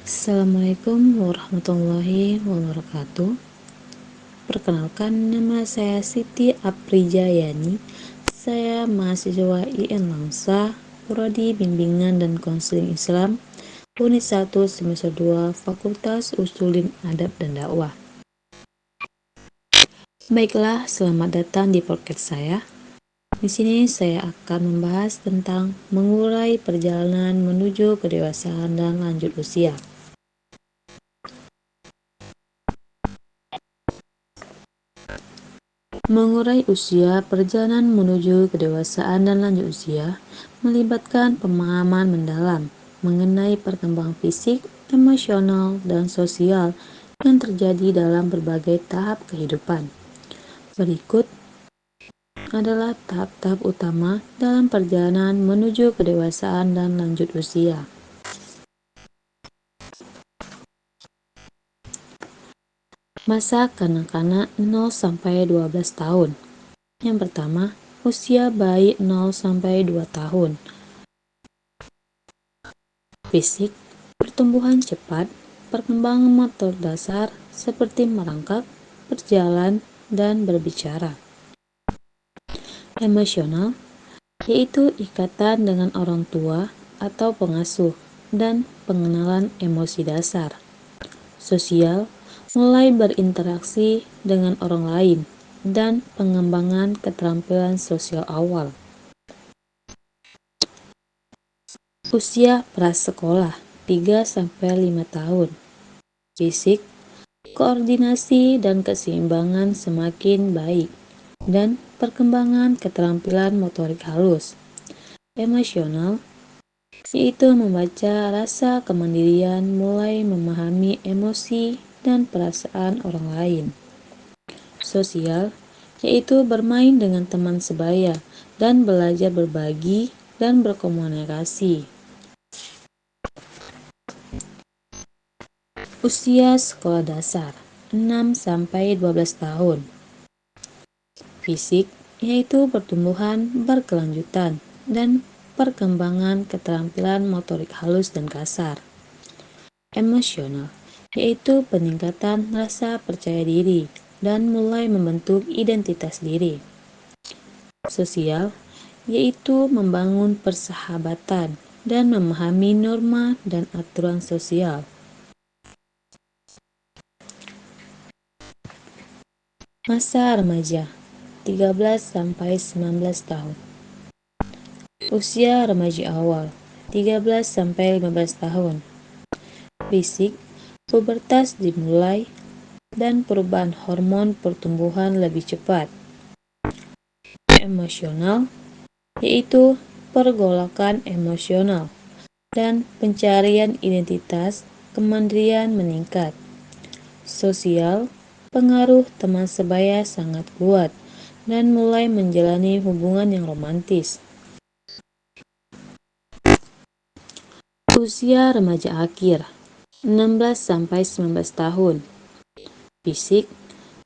Assalamualaikum warahmatullahi wabarakatuh. Perkenalkan, nama saya Siti Aprijayani. Saya mahasiswa IN Langsa, Prodi Bimbingan dan Konseling Islam, Unit 1 Semester 2, Fakultas Usuluddin Adab dan Dakwah. Baiklah, selamat datang di podcast saya. Di sini saya akan membahas tentang mengurai perjalanan menuju kedewasaan dan lanjut usia. Mengurai usia, perjalanan menuju kedewasaan dan lanjut usia melibatkan pemahaman mendalam mengenai perkembangan fisik, emosional, dan sosial yang terjadi dalam berbagai tahap kehidupan. Berikut adalah tahap-tahap utama dalam perjalanan menuju kedewasaan dan lanjut usia. Masa kanak-kanak 0-12 tahun. Yang pertama, usia bayi 0-2 tahun. Fisik, pertumbuhan cepat, perkembangan motor dasar seperti merangkak, berjalan, dan berbicara. Emosional, yaitu ikatan dengan orang tua atau pengasuh dan pengenalan emosi dasar. Sosial, mulai berinteraksi dengan orang lain dan pengembangan keterampilan sosial awal. Usia prasekolah 3-5 tahun. Fisik, koordinasi dan keseimbangan semakin baik dan perkembangan keterampilan motorik halus. Emosional, yaitu membaca rasa kemandirian, mulai memahami emosi dan perasaan orang lain. Sosial, yaitu bermain dengan teman sebaya dan belajar berbagi dan berkomunikasi. Usia sekolah dasar 6-12 tahun. Fisik, yaitu pertumbuhan berkelanjutan dan perkembangan keterampilan motorik halus dan kasar. Emosional, yaitu peningkatan rasa percaya diri dan mulai membentuk identitas diri. Sosial, yaitu membangun persahabatan dan memahami norma dan aturan sosial. Masa remaja 13-19 tahun. Usia remaja awal 13-15 tahun. Fisik, pubertas dimulai dan perubahan hormon pertumbuhan lebih cepat. Emosional, yaitu pergolakan emosional dan pencarian identitas, kemandirian meningkat. Sosial, pengaruh teman sebaya sangat kuat dan mulai menjalani hubungan yang romantis. Usia remaja akhir 16-19 tahun. Fisik,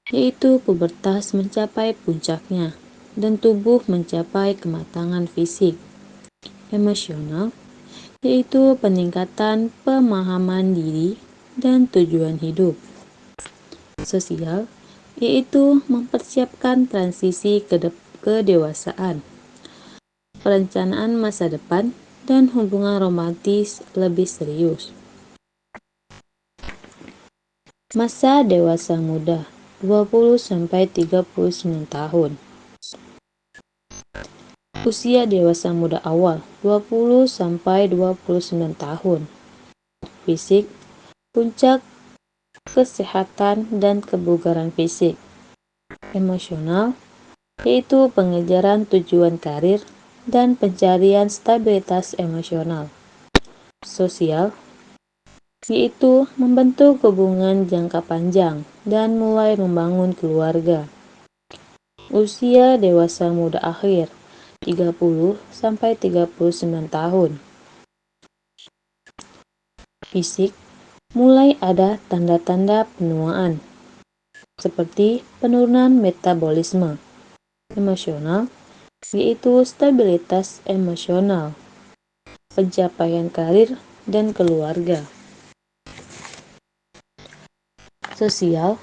yaitu pubertas mencapai puncaknya dan tubuh mencapai kematangan fisik. Emosional, yaitu peningkatan pemahaman diri dan tujuan hidup. Sosial, yaitu mempersiapkan transisi ke kedewasaan, perencanaan masa depan, dan hubungan romantis lebih serius. Masa dewasa muda 20-39 tahun. Usia dewasa muda awal 20-29 tahun. Fisik, puncak kesehatan dan kebugaran fisik. Emosional, yaitu pengejaran tujuan karir dan pencarian stabilitas emosional. Sosial, yaitu membentuk hubungan jangka panjang dan mulai membangun keluarga. Usia dewasa muda akhir 30-39 tahun. Fisik, mulai ada tanda-tanda penuaan, seperti penurunan metabolisme. Emosional, yaitu stabilitas emosional, pencapaian karir, dan keluarga. Sosial,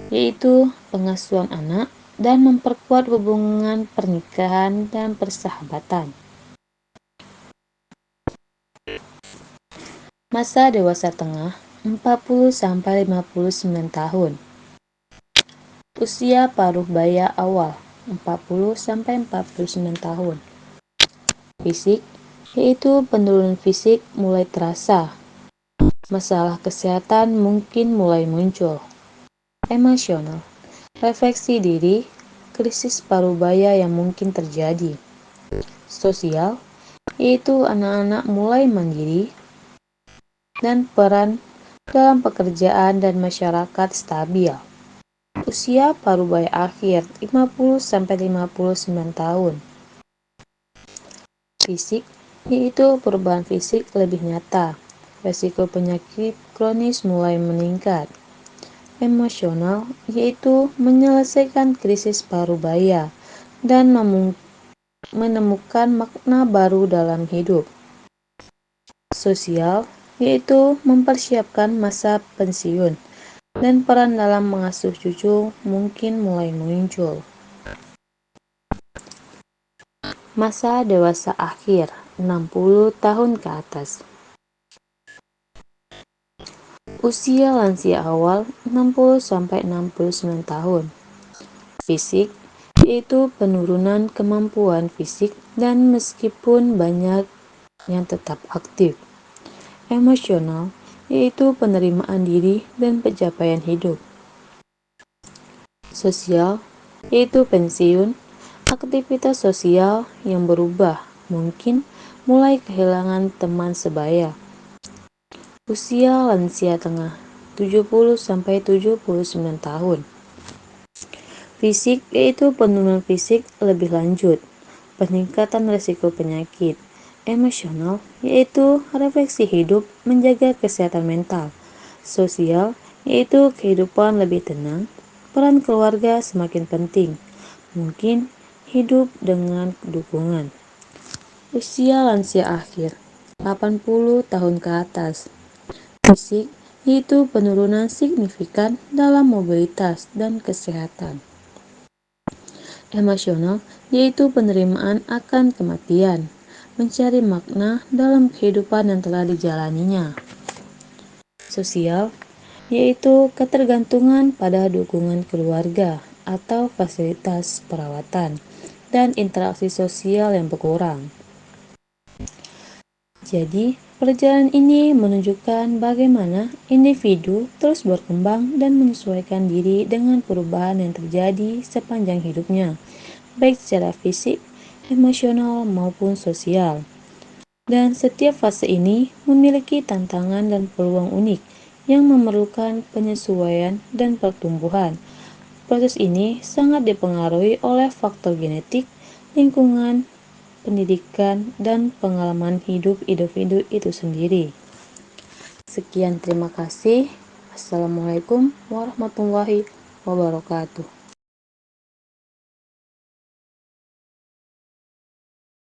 yaitu pengasuhan anak dan memperkuat hubungan pernikahan dan persahabatan. Masa dewasa tengah 40-59 tahun. Usia paruh baya awal 40-49 tahun. Fisik, yaitu penurunan fisik mulai terasa. Masalah kesehatan mungkin mulai muncul. Emosional, refleksi diri, krisis paruh baya yang mungkin terjadi. Sosial, yaitu anak-anak mulai mandiri dan peran dalam pekerjaan dan masyarakat stabil. Usia paruh baya akhir 50-59 tahun. Fisik, yaitu perubahan fisik lebih nyata. Risiko penyakit kronis mulai meningkat. Emosional, yaitu menyelesaikan krisis paruh baya dan menemukan makna baru dalam hidup. Sosial, yaitu mempersiapkan masa pensiun dan peran dalam mengasuh cucu mungkin mulai muncul. Masa dewasa akhir 60 tahun ke atas. Usia lansia awal 60-69 tahun. Fisik, yaitu penurunan kemampuan fisik dan meskipun banyak yang tetap aktif. Emosional, yaitu penerimaan diri dan pencapaian hidup. Sosial, yaitu pensiun, aktivitas sosial yang berubah, mungkin mulai kehilangan teman sebaya. Usia lansia tengah 70-79 tahun. Fisik, yaitu penurunan fisik lebih lanjut, peningkatan risiko penyakit. Emosional, yaitu refleksi hidup, menjaga kesehatan mental. Sosial, yaitu kehidupan lebih tenang, peran keluarga semakin penting, mungkin hidup dengan dukungan. Usia lansia akhir 80 tahun ke atas. Fisik, yaitu penurunan signifikan dalam mobilitas dan kesehatan. Emosional, yaitu penerimaan akan kematian, mencari makna dalam kehidupan yang telah dijalaninya. Sosial, yaitu ketergantungan pada dukungan keluarga atau fasilitas perawatan dan interaksi sosial yang berkurang. Jadi, perjalanan ini menunjukkan bagaimana individu terus berkembang dan menyesuaikan diri dengan perubahan yang terjadi sepanjang hidupnya, baik secara fisik, emosional, maupun sosial. Dan setiap fase ini memiliki tantangan dan peluang unik yang memerlukan penyesuaian dan pertumbuhan. Proses ini sangat dipengaruhi oleh faktor genetik, lingkungan, pendidikan, dan pengalaman hidup individu itu sendiri. Sekian, terima kasih. Assalamualaikum warahmatullahi wabarakatuh.